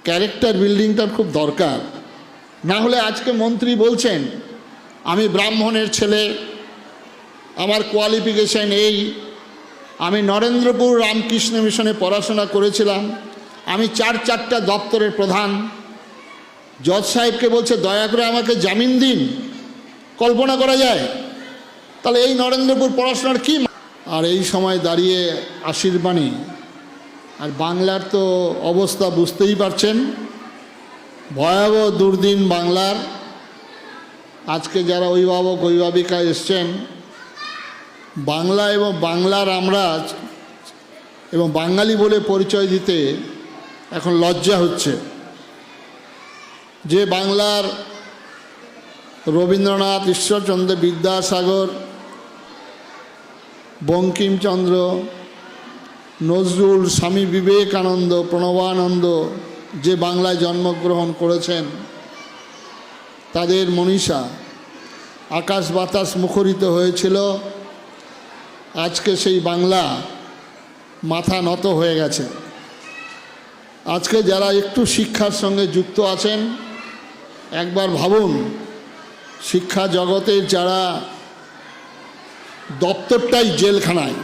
Character বিল্ডিংটার খুব দরকার। না হলে আজকে মন্ত্রী বলছেন আমি ব্রাহ্মণের ছেলে, আমার কোয়ালিফিকেশান এই, আমি নরেন্দ্রপুর রামকৃষ্ণ মিশনে পড়াশোনা করেছিলাম, আমি চারটা দপ্তরের প্রধান। জজ সাহেবকে বলছে দয়া করে আমাকে জামিন দিন। কল্পনা করা যায়? তাহলে এই নরেন্দ্রপুর পড়াশোনার কি? আর এই সময় দাঁড়িয়ে আশীর্বাণী। আর বাংলার তো অবস্থা বুঝতেই পারছেন, ভয়াবহ দুর্দিন বাংলার। আজকে যারা অভিভাবক অভিভাবিকা এসছেন, বাংলা এবং বাংলার আমরা এবং বাঙালি বলে পরিচয় দিতে এখন লজ্জা হচ্ছে। যে বাংলার রবীন্দ্রনাথ, ঈশ্বরচন্দ্র বিদ্যাসাগর, বঙ্কিমচন্দ্র, নজরুল, স্বামী বিবেকানন্দ, প্রণবানন্দ যে বাংলায় জন্মগ্রহণ করেছেন, তাদের মনীষা, আকাশ বাতাস মুখরিত হয়েছিল। আজকে সেই বাংলা মাথা নত হয়ে গেছে। আজকে যারা একটু শিক্ষার সঙ্গে যুক্ত আছেন, একবার ভাবুন, শিক্ষা জগতের যারা দপ্তরটাই জেলখানায়।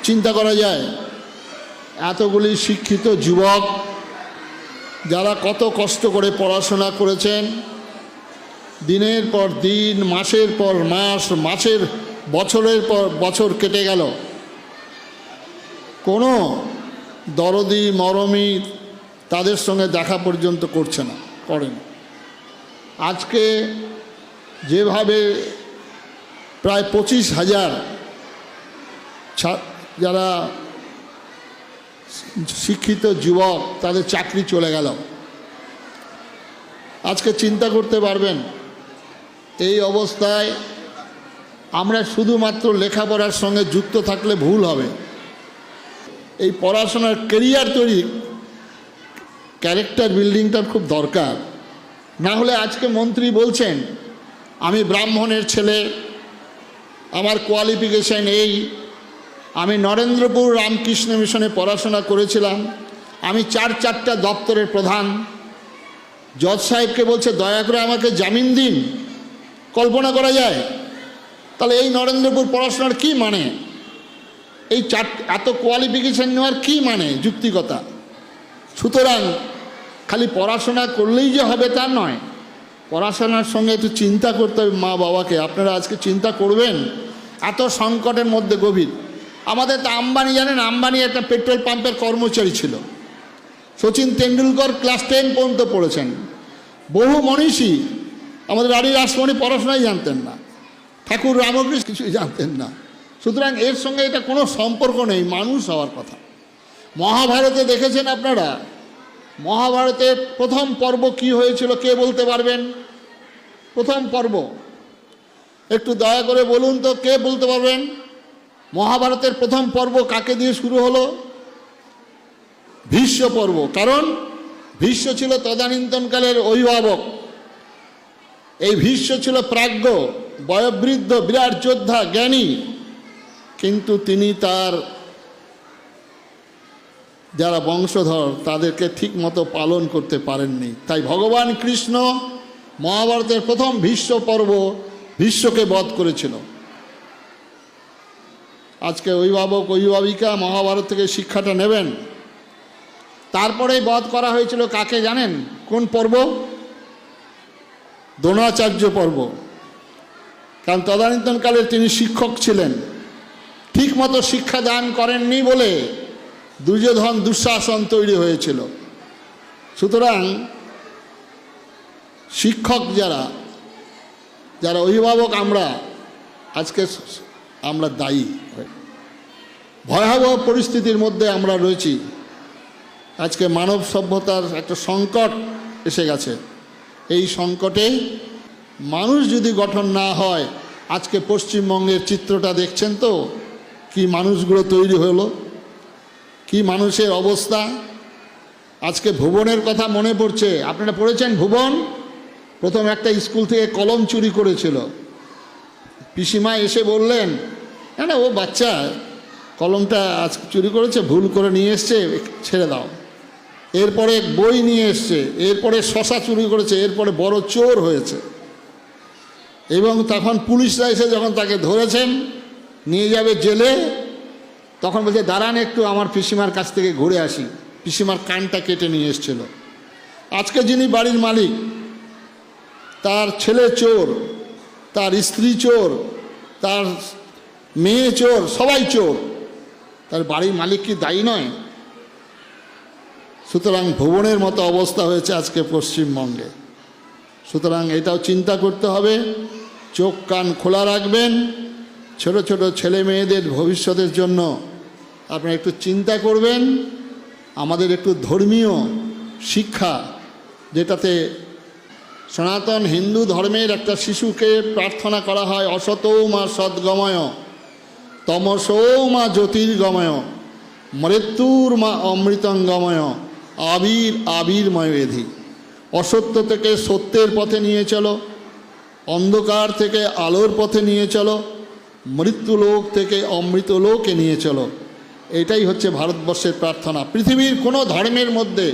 চিন্তা করা যায়, এতগুলি শিক্ষিত যুবক যারা কত কষ্ট করে পড়াশোনা করেছেন, দিনের পর দিন, মাসের পর মাস, বছরের পর বছর কেটে গেল, কোনো দরদি মরমি তাদের সঙ্গে দেখা পর্যন্ত করেন। আজকে যেভাবে প্রায় 25,000 যারা শিক্ষিত যুবক তাদের চাকরি চলে গেল। আজকে চিন্তা করতে পারবেন, এই অবস্থায় আমরা শুধুমাত্র লেখাপড়ার সঙ্গে যুক্ত থাকলে ভুল হবে। এই পড়াশোনার কেরিয়ার তৈরি, ক্যারেক্টার বিল্ডিংটার খুব দরকার। না হলে আজকে মন্ত্রী বলছেন আমি ব্রাহ্মণের ছেলে, আমার কোয়ালিফিকেশান এই, আমি নরেন্দ্রপুর রামকৃষ্ণ মিশনে পড়াশোনা করেছিলাম, আমি চারটা দপ্তরের প্রধান। জজ সাহেবকে বলছে দয়া করে আমাকে জামিন দিন। কল্পনা করা যায়? তাহলে এই নরেন্দ্রপুর পড়াশোনার কি মানে? এই এত কোয়ালিফিকেশান নেওয়ার কি মানে? যুক্তিকতা। সুতরাং খালি পড়াশোনা করলেই যে হবে তা নয়, পড়াশোনার সঙ্গে একটু চিন্তা করতে হবে মা বাবাকে। আপনারা আজকে চিন্তা করবেন, এত সংকটের মধ্যে গভীর। আমাদের তো আম্বানি, জানেন, আম্বানি একটা পেট্রোল পাম্পের কর্মচারী ছিল। সচিন তেন্ডুলকর ক্লাস 10 পর্যন্ত পড়েছেন। বহু মনীষী, আমাদের রানী রাসমণি পড়াশোনাই জানতেন না, ঠাকুর রামকৃষ্ণ কিছুই জানতেন না। সুতরাং এর সঙ্গে এটা কোনো সম্পর্ক নেই, মানুষ হওয়ার কথা। মহাভারতে দেখেছেন আপনারা, মহাভারতের প্রথম পর্ব কি হয়েছিল কে বলতে পারবেন? প্রথম পর্ব একটু দয়া করে বলুন তো, কে বলতে পারবেন? মহাভারতের প্রথম পর্ব কাকে দিয়ে শুরু হলো? ভীষ্ম পর্ব। কারণ ভীষ্ম ছিল তদানীন্তনকালের অভিভাবক। এই ভীষ্ম ছিল প্রাজ্ঞ, বয়োবৃদ্ধ, বিরাট যোদ্ধা, জ্ঞানী, কিন্তু তিনি তার যারা বংশধর তাদেরকে ঠিক মতো পালন করতে পারেননি। তাই ভগবান কৃষ্ণ মহাভারতের প্রথম ভীষ্ম পর্ব ভীষ্মকে বধ করেছিল। আজকে অভিভাবক অভিভাবিকা মহাভারত থেকে শিক্ষাটা নেবেন। তারপরেই বধ করা হয়েছিল কাকে জানেন? কোন পর্ব? দ্রোণাচার্য পর্ব। কারণ তদানীন্তনকালে তিনি শিক্ষক ছিলেন, ঠিক মতো শিক্ষা দান করেননি বলে দুর্যোধন দুঃশাসন তৈরি হয়েছিল। সুতরাং শিক্ষক যারা অভিভাবক, আজকে আমরা দায়ী। ভয়াবহ পরিস্থিতির মধ্যে আমরা রয়েছি। আজকে মানব সভ্যতার একটা সংকট এসে গেছে। এই সংকটে মানুষ যদি গঠন না হয়, আজকে পশ্চিমবঙ্গের চিত্রটা দেখছেন তো, কি মানুষগুলো তৈরি হলো, কি মানুষের অবস্থা। আজকে ভুবনের কথা মনে পড়ছে। আপনারা পড়েছেন ভুবন? প্রথম একটা স্কুল থেকে কলম চুরি করেছিল। পিসিমা এসে বললেন, না ও বাচ্চা, কলমটা আজ চুরি করেছে, ভুল করে নিয়ে এসছে, ছেড়ে দাও। এরপরে বই নিয়ে এসছে, এরপরে শশা চুরি করেছে, এরপরে বড় চোর হয়েছে। এবং তখন পুলিশরা এসে যখন তাকে ধরেছেন নিয়ে যাবে জেলে, তখন বলছে দাঁড়ান একটু আমার পিসিমার কাছ থেকে ঘুরে আসি। পিসিমার কানটা কেটে নিয়ে এসেছিল। আজকে যিনি বাড়ির মালিক, তার ছেলে চোর, তার স্ত্রী চোর, তার মেয়ে চোর, সবাই চোর। তার বাড়ির মালিক কি দায়ী নয়? সুতরাং ভুবনের মতো অবস্থা হয়েছে আজকে পশ্চিমবঙ্গে। সুতরাং এটাও চিন্তা করতে হবে, চোখ কান খোলা রাখবেন। ছোট ছোট ছেলে মেয়েদের ভবিষ্যতের জন্য আপনারা একটু চিন্তা করবেন। আমাদের একটু ধর্মীয় শিক্ষা, যেটাতে সনাতন হিন্দু ধর্মের একটা শিশুকে প্রার্থনা করা হয়, অসতৌ মা সদ্গময়, তমসৌ মা জ্যোতির্গময়, মৃত্যুর মা অমৃতঙ্গময়, আবির আবির্ময় বেধি। অসত্য থেকে সত্যের পথে নিয়ে চলো, অন্ধকার থেকে আলোর পথে নিয়ে চলো, মৃত্যুলোক থেকে অমৃতলোকে নিয়ে চলো। এটাই হচ্ছে ভারতবর্ষের প্রার্থনা। পৃথিবীর কোনো ধর্মের মধ্যে,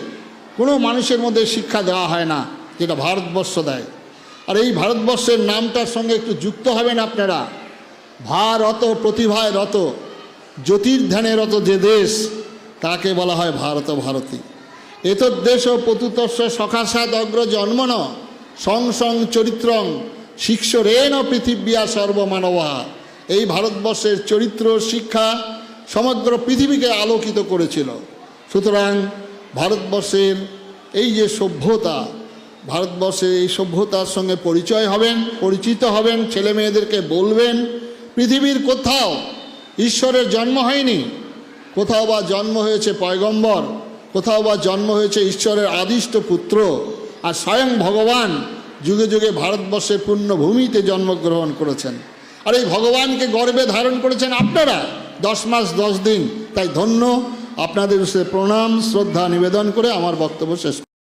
কোনো মানুষের মধ্যে শিক্ষা দেওয়া হয় না যেটা ভারতবর্ষ দেয়। আর এই ভারতবর্ষের নামটার সঙ্গে একটু যুক্ত হবেন আপনারা। ভারত, প্রতিভায় রত, জ্যোতির্ধ্যানে রত যে দেশ, তাকে বলা হয় ভারত ভারতী। এতদ্দেশ পতুতস্য সখাসাদ অগ্র জন্মন সং সং চরিত্রং শিক্ষরেণ পৃথিবীয়া সর্বমানবা। এই ভারতবর্ষের চরিত্র শিক্ষা সমগ্র পৃথিবীকে আলোকিত করেছিল। সুতরাং ভারতবর্ষের এই যে সভ্যতা, ভারতবর্ষের এই সভ্যতার সঙ্গে পরিচয় হবেন, পরিচিত হবেন, ছেলে মেয়েদেরকে বলবেন পৃথিবীর কোথাও ঈশ্বরের জন্ম হয়নি, কোথাও বা জন্ম হয়েছে পয়গম্বর, কোথাও বা জন্ম হয়েছে ঈশ্বরের আদিষ্ট পুত্র, আর স্বয়ং ভগবান যুগে যুগে ভারতবর্ষের পুণ্যভূমিতে জন্মগ্রহণ করেছেন। আর এই ভগবানকে গর্বে ধারণ করেছেন আপনারা 10 মাস 10 দিন। তাই ধন্য, আপনাদের প্রণাম শ্রদ্ধা নিবেদন করে আমার বক্তব্য শেষ।